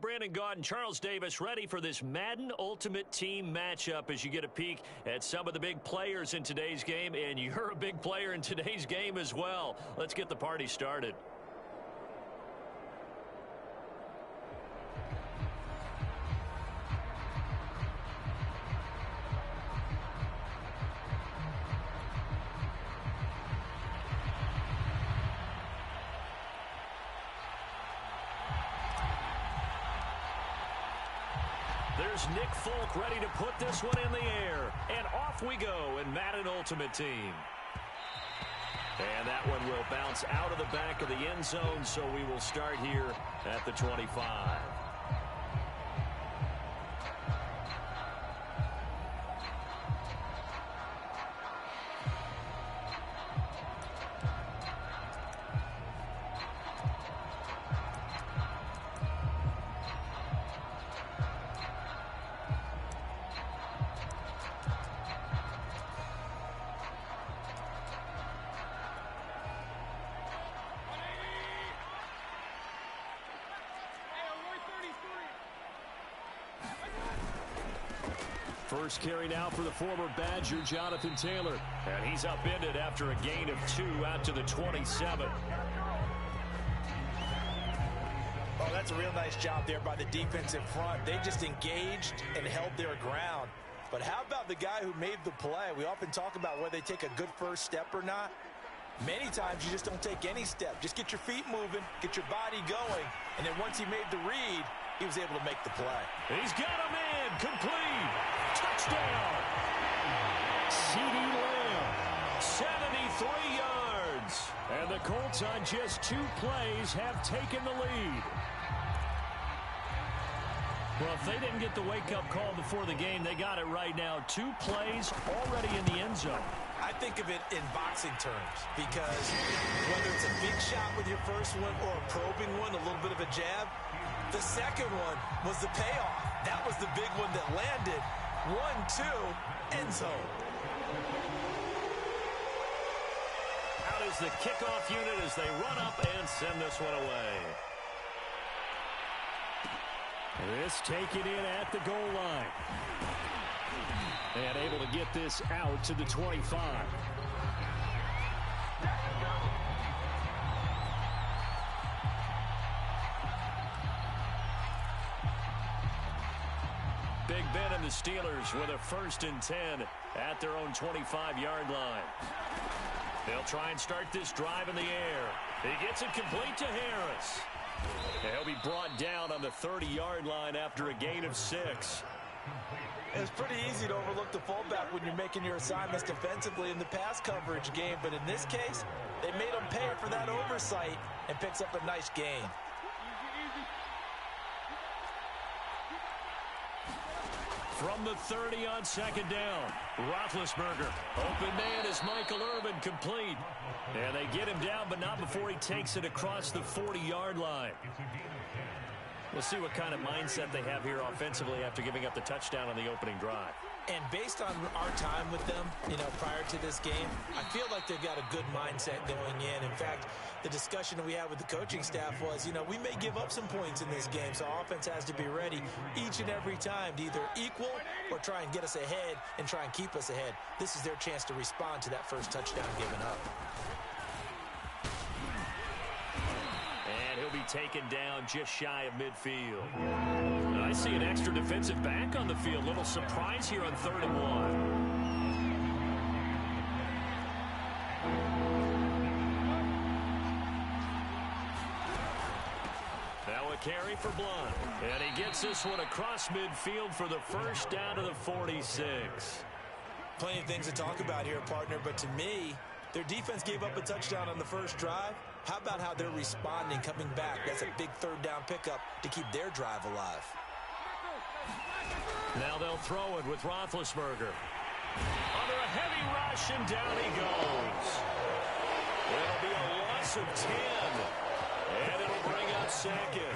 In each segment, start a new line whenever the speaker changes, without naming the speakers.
Brandon Gaudin, Charles Davis, ready for this Madden Ultimate Team matchup as you get a peek at some of the big players in today's game, and you're a big player in today's game as well. Let's get the party started. There's Nick Folk ready to put this one in the air. And off we go in Madden Ultimate Team. And that one will bounce out of the back of the end zone, so we will start here at the 25. First carry now for the former Badger, Jonathan Taylor. And he's upended after a gain of 2 out to the 27.
Oh, that's a real nice job there by the defensive front. They just engaged and held their ground. But how about the guy who made the play? We often talk about whether they take a good first step or not. Many times you just don't take any step. Just get your feet moving, get your body going, and then once he made the read, he was able to make the play.
He's got him in. Complete. Touchdown. C.D. Lamb, 73 yards. And the Colts on just 2 plays have taken the lead. Well, if they didn't get the wake-up call before the game, they got it right now. 2 plays already in the end zone.
I think of it in boxing terms because whether it's a big shot with your first one or a probing one, a little bit of a jab, the second one was the payoff. That was the big one that landed. 1-2, end zone.
Out is the kickoff unit as they run up and send this one away. This taken in at the goal line. And able to get this out to the 25. Big Ben and the Steelers with a 1st and 10 at their own 25-yard line. They'll try and start this drive in the air. He gets it complete to Harris. And he'll be brought down on the 30-yard line after a gain of 6.
It's pretty easy to overlook the fullback when you're making your assignments defensively in the pass coverage game, but in this case, they made him pay for that oversight and picks up a nice gain.
From the 30 on 2nd down, Roethlisberger. Open man is Michael Irvin, complete. And they get him down, but not before he takes it across the 40-yard line. We'll see what kind of mindset they have here offensively after giving up the touchdown on the opening drive.
And based on our time with them, prior to this game, I feel like they've got a good mindset going in. In fact, the discussion that we had with the coaching staff was, we may give up some points in this game, so offense has to be ready each and every time to either equal or try and get us ahead and try and keep us ahead. This is their chance to respond to that first touchdown given up.
And he'll be taken down just shy of midfield. And I see an extra defensive back on the field. Little surprise here on 3rd and 1. Now a carry for Blunt. And he gets this one across midfield for the first down to the 46.
Plenty of things to talk about here, partner, but to me, their defense gave up a touchdown on the first drive. How about how they're responding, coming back? That's a big 3rd down pickup to keep their drive alive.
Now they'll throw it with Roethlisberger. Under a heavy rush, and down he goes. It'll be a loss of 10. And it'll bring up 2nd.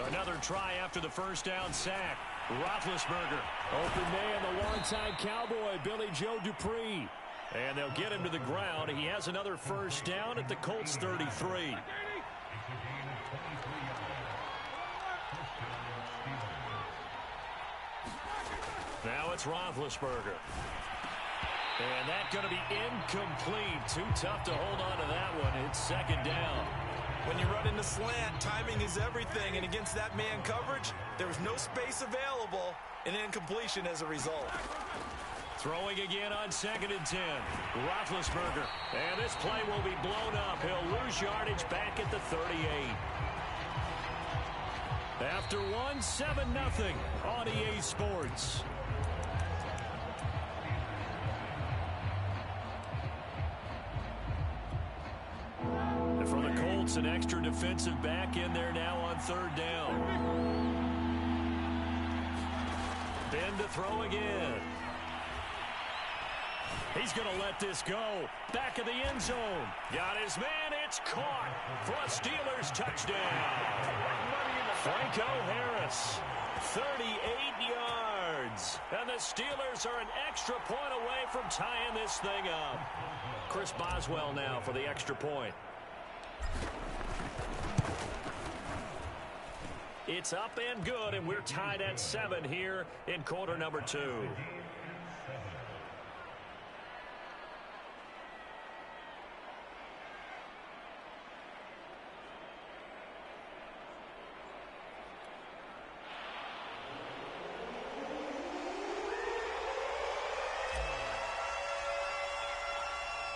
Another try after the first down sack. Roethlisberger. Open man, the longtime Cowboy, Billy Joe Dupree. And they'll get him to the ground. He has another first down at the Colts 33. Now it's Roethlisberger. And that's going to be incomplete. Too tough to hold on to that one. It's second down.
When you run in the slant, timing is everything. And against that man coverage, there was no space available. An incompletion as a result.
Throwing again on 2nd and 10. Roethlisberger. And this play will be blown up. He'll lose yardage back at the 38. After one, 7-0 on EA Sports. And for the Colts, an extra defensive back in there now on 3rd down. Ben to throw again. He's going to let this go. Back of the end zone. Got his man. It's caught for a Steelers touchdown. Franco Harris, 38 yards. And the Steelers are an extra point away from tying this thing up. Chris Boswell now for the extra point. It's up and good, and we're tied at 7 here in quarter number 2.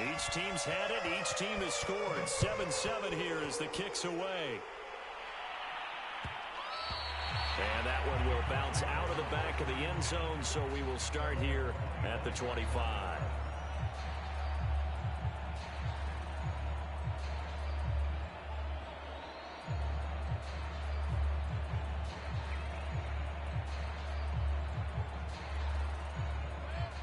Each team's had it. Each team has scored. 7-7 here as the kick's away. And that one will bounce out of the back of the end zone, so we will start here at the 25.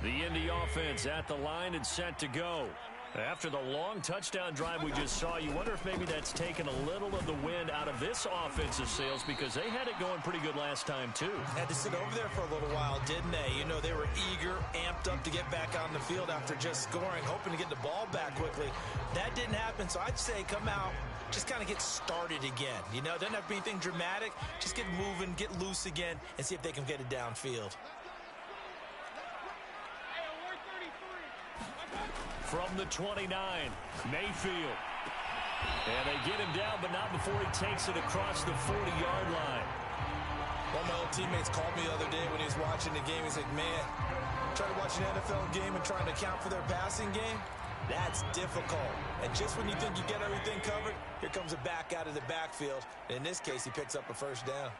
The Indy offense at the line and set to go. After the long touchdown drive we just saw, you wonder if maybe that's taken a little of the wind out of this offensive sails, because they had it going pretty good last time too.
Had to sit over there for a little while, didn't they? You know, they were eager, amped up to get back on the field after just scoring, hoping to get the ball back quickly. That didn't happen, so I'd say come out, just kind of get started again. You know, doesn't have to be anything dramatic. Just get moving, get loose again, and see if they can get it downfield.
From the 29, Mayfield. And they get him down, but not before he takes it across the 40-yard line.
One of my old teammates called me the other day when he was watching the game. He's like, man, trying to watch an NFL game and trying to account for their passing game, that's difficult. And just when you think you get everything covered, here comes a back out of the backfield. And in this case, he picks up a first down.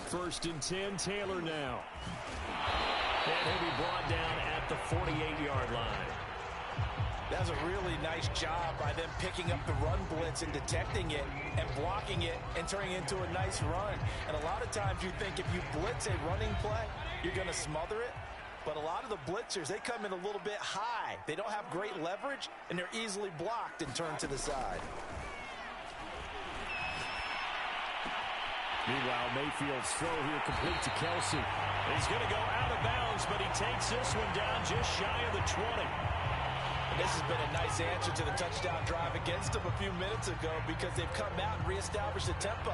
First and 10, Taylor now. And he'll be brought down at the 48-yard line.
That was a really nice job by them picking up the run blitz and detecting it and blocking it and turning it into a nice run. And a lot of times you think if you blitz a running play, you're going to smother it. But a lot of the blitzers, they come in a little bit high. They don't have great leverage, and they're easily blocked and turned to the side.
Meanwhile, Mayfield's throw here complete to Kelsey. He's going to go out of bounds, but he takes this one down just shy of the 20.
And this has been a nice answer to the touchdown drive against them a few minutes ago, because they've come out and reestablished the tempo.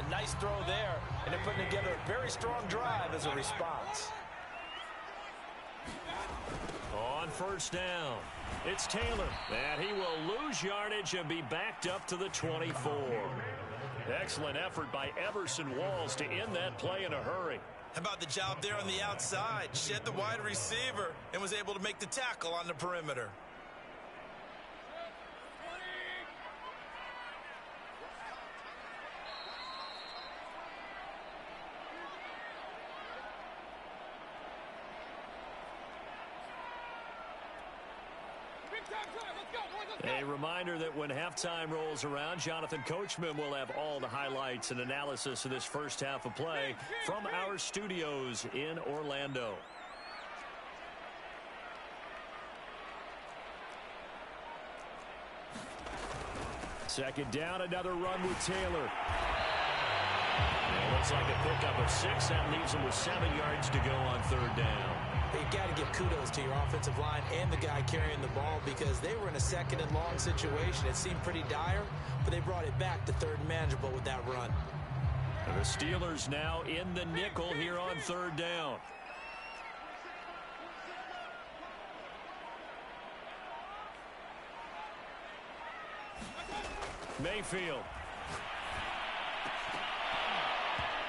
A nice throw there, and they're putting together a very strong drive as a response.
On first down, it's Taylor, and he will lose yardage and be backed up to the 24. Excellent effort by Everson Walls to end that play in a hurry.
How about the job there on the outside? Shed the wide receiver and was able to make the tackle on the perimeter.
A reminder that when halftime rolls around, Jonathan Coachman will have all the highlights and analysis of this first half of play from our studios in Orlando. Second down, another run with Taylor. And Looks like a pickup of 6. That leaves them with 7 yards to go on third down.
You've got to give kudos to your offensive line and the guy carrying the ball because they were in a second and long situation. It seemed pretty dire, but they brought it back to third and manageable with that run.
And the Steelers now in the nickel here on third down. Mayfield.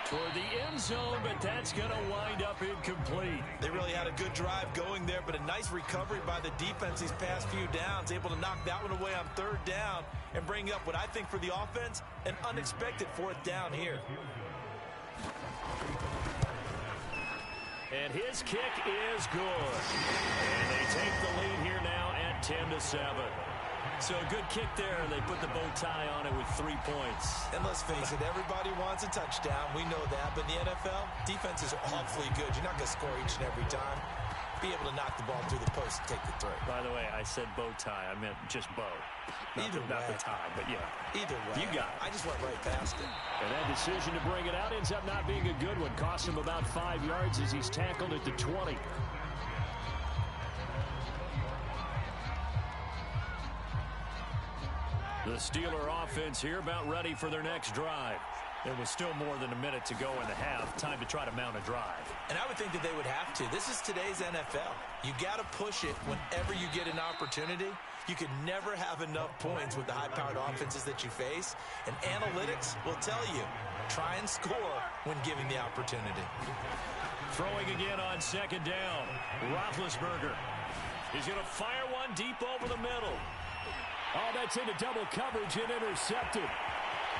Toward the end zone, but that's going to wind up incomplete.
They really had a good drive going there, but a nice recovery by the defense these past few downs, able to knock that one away on third down and bring up what I think for the offense, an unexpected fourth down here.
And his kick is good. And they take the lead here now at 10-7. So a good kick there. They put the bow tie on it with 3 points.
And let's face it, everybody wants a touchdown. We know that. But in the NFL, defense is awfully good. You're not going to score each and every time. Be able to knock the ball through the post and take the throw.
By the way, I said bow tie. I meant just bow. Not the tie, but yeah.
Either way.
You got it.
I just went right past it.
And that decision to bring it out ends up not being a good one. Cost him about 5 yards as he's tackled at the 20. The Steeler offense here about ready for their next drive. There was still more than a minute to go in the half. Time to try to mount a drive.
And I would think that they would have to. This is today's NFL. You got to push it whenever you get an opportunity. You can never have enough points with the high-powered offenses that you face. And analytics will tell you, try and score when given the opportunity.
Throwing again on second down. Roethlisberger. He's going to fire one deep over the middle. Oh, that's into double coverage and intercepted.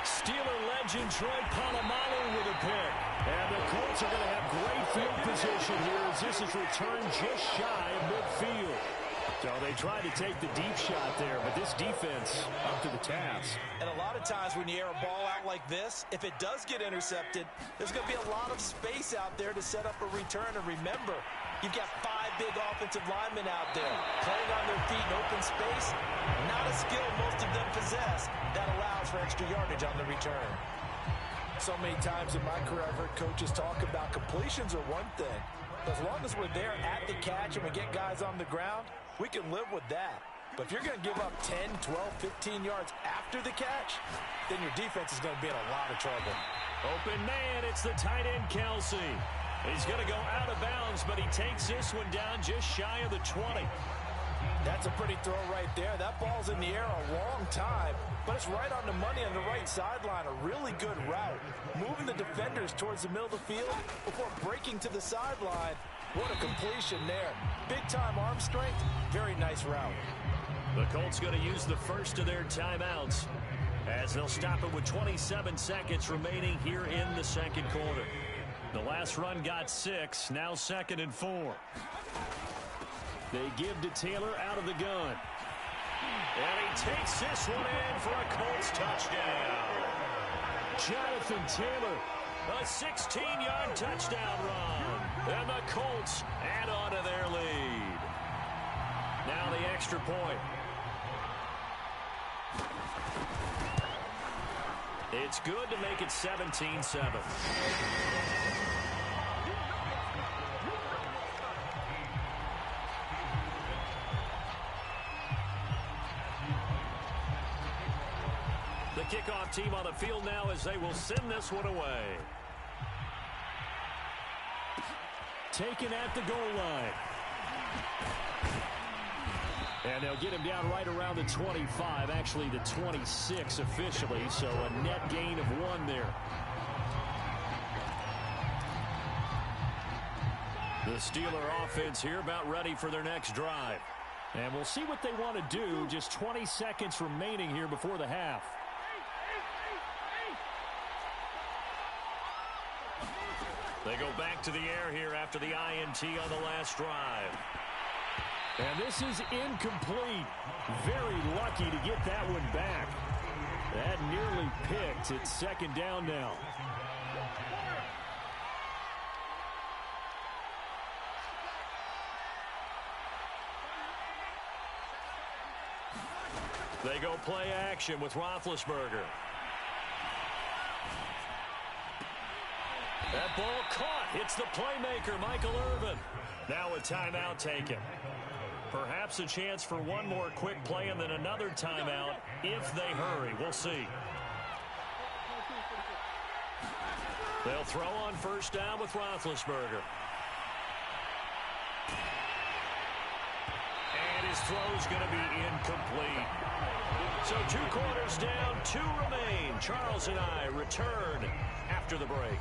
Steeler legend Troy Polamalu with a pick. And the Colts are going to have great field position here as this is returned just shy of midfield. So they tried to take the deep shot there, but this defense up to the task.
And a lot of times when you air a ball out like this, if it does get intercepted, there's going to be a lot of space out there to set up a return. And remember, you've got 5 big offensive linemen out there playing on their feet in open space. Not a skill most of them possess that allows for extra yardage on the return. So many times in my career, I've heard coaches talk about completions are one thing. As long as we're there at the catch and we get guys on the ground, we can live with that. But if you're going to give up 10, 12, 15 yards after the catch, then your defense is going to be in a lot of trouble.
Open man, it's the tight end, Kelsey. He's going to go out of bounds, but he takes this one down just shy of the 20.
That's a pretty throw right there. That ball's in the air a long time, but it's right on the money on the right sideline. A really good route. Moving the defenders towards the middle of the field before breaking to the sideline. What a completion there. Big-time arm strength. Very nice route.
The Colts going to use the first of their timeouts as they'll stop it with 27 seconds remaining here in the second quarter. The last run got 6, now 2nd and 4. They give to Taylor out of the gun. And he takes this one in for a Colts touchdown. Jonathan Taylor, a 16-yard touchdown run. And the Colts add on to their lead. Now the extra point. It's good to make it 17-7. The kickoff team on the field now as they will send this one away. Taken at the goal line. And they'll get him down right around the 25, actually the 26 officially, so a net gain of 1 there. The Steeler offense here about ready for their next drive. And we'll see what they want to do, just 20 seconds remaining here before the half. They go back to the air here after the INT on the last drive. And this is incomplete. Very lucky to get that one back. That nearly picked. It's 2nd down now. They go play action with Roethlisberger. Ball caught. Hits the playmaker, Michael Irvin. Now a timeout taken. Perhaps a chance for one more quick play and then another timeout if they hurry. We'll see. They'll throw on first down with Roethlisberger. And his throw's going to be incomplete. So 2 quarters down, 2 remain. Charles and I return after the break.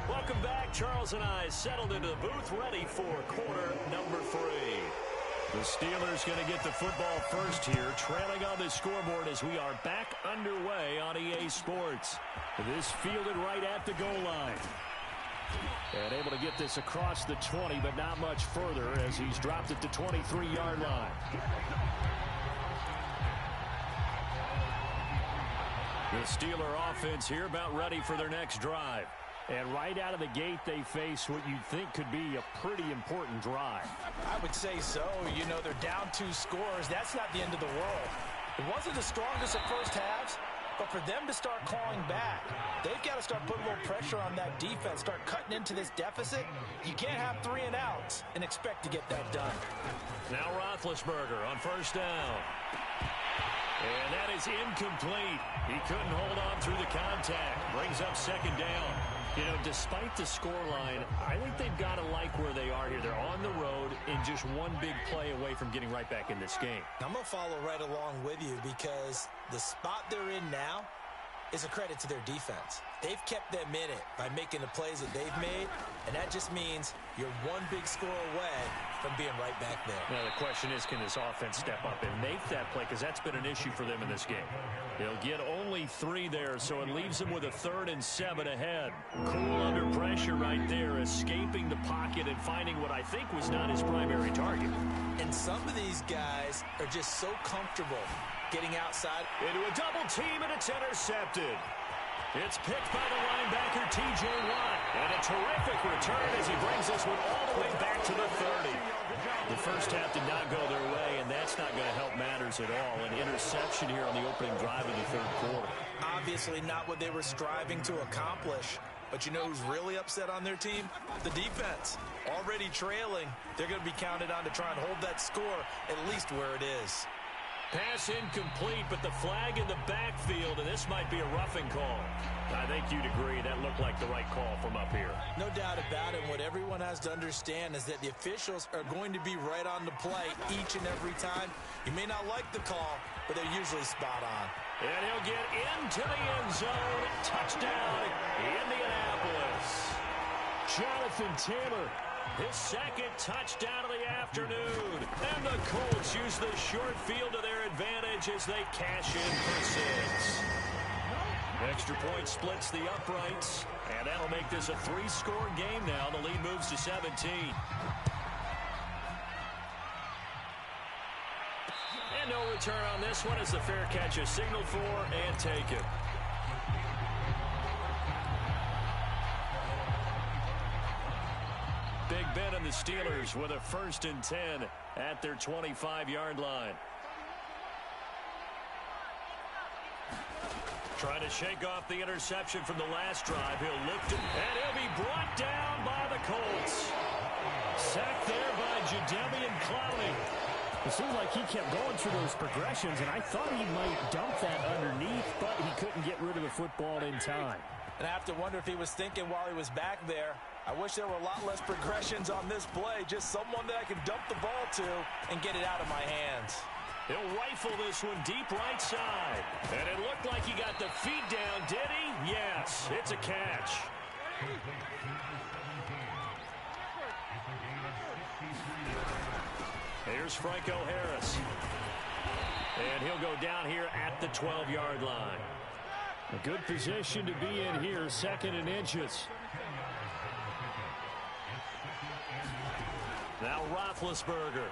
Welcome back. Charles and I settled into the booth, ready for quarter number 3. The Steelers going to get the football first here, trailing on the scoreboard as we are back underway on EA Sports. This fielded right at the goal line. And able to get this across the 20, but not much further as he's dropped it to 23-yard line. The Steeler offense here about ready for their next drive. And right out of the gate, they face what you'd think could be a pretty important drive.
I would say so. You know, they're down 2 scores. That's not the end of the world. It wasn't the strongest of first halves, but for them to start clawing back, they've got to start putting a little pressure on that defense, start cutting into this deficit. You can't have 3 and outs and expect to get that done.
Now Roethlisberger on first down. And that is incomplete. He couldn't hold on through the contact. Brings up second down. You know, despite the scoreline, I think they've got to like where they are here. They're on the road and just one big play away from getting right back in this game.
I'm going to follow right along with you because the spot they're in now is a credit to their defense. They've kept them in it by making the plays that they've made, and that just means you're one big score away from being right back there.
Now, the question is, can this offense step up and make that play? Because that's been an issue for them in this game. They'll get only 3 there, so it leaves them with a 3rd and 7 ahead. Cool under pressure right there, escaping the pocket and finding what I think was not his primary target.
And some of these guys are just so comfortable getting outside.
Into a double team, and it's intercepted. It's picked by the linebacker, T.J. Watt. And a terrific return as he brings this one all the way back to the 30. The first half did not go their way, and that's not going to help matters at all. An interception here on the opening drive of the 3rd quarter.
Obviously not what they were striving to accomplish. But you know who's really upset on their team? The defense. Already trailing. They're going to be counted on to try and hold that score at least where it is.
Pass incomplete, but the flag in the backfield, and this might be a roughing call. I think you'd agree that looked like the right call from up here.
No doubt about it. What everyone has to understand is that the officials are going to be right on the play each and every time. You may not like the call, but they're usually spot on.
And he'll get into the end zone. Touchdown, Indianapolis. Jonathan Taylor, his 2nd touchdown of the afternoon. And the Colts use the short field to their advantage as they cash in for 6. Extra point splits the uprights, and that'll make this a 3-score game now. The lead moves to 17. And no return on this one as the fair catch is signaled for and taken. Big Ben and the Steelers with a 1st and 10 at their 25-yard line. Trying to shake off the interception from the last drive. He'll look to, and he'll be brought down by the Colts. Sacked there by Jadeveon Clowney.
It seemed like he kept going through those progressions, and I thought he might dump that underneath, but he couldn't get rid of the football in time.
And I have to wonder if he was thinking while he was back there, I wish there were a lot less progressions on this play. Just someone that I can dump the ball to and get it out of my hands.
He'll rifle this one deep right side. And it looked like he got the feet down, did he? Yes, it's a catch. Here's Franco Harris. And he'll go down here at the 12-yard line.
A good position to be in here, 2nd and inches.
Now Roethlisberger.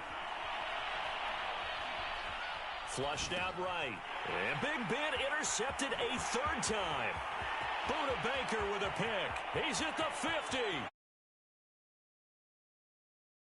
Flushed out right. And Big Ben intercepted a 3rd time. Buda Baker with a pick. He's at the 50.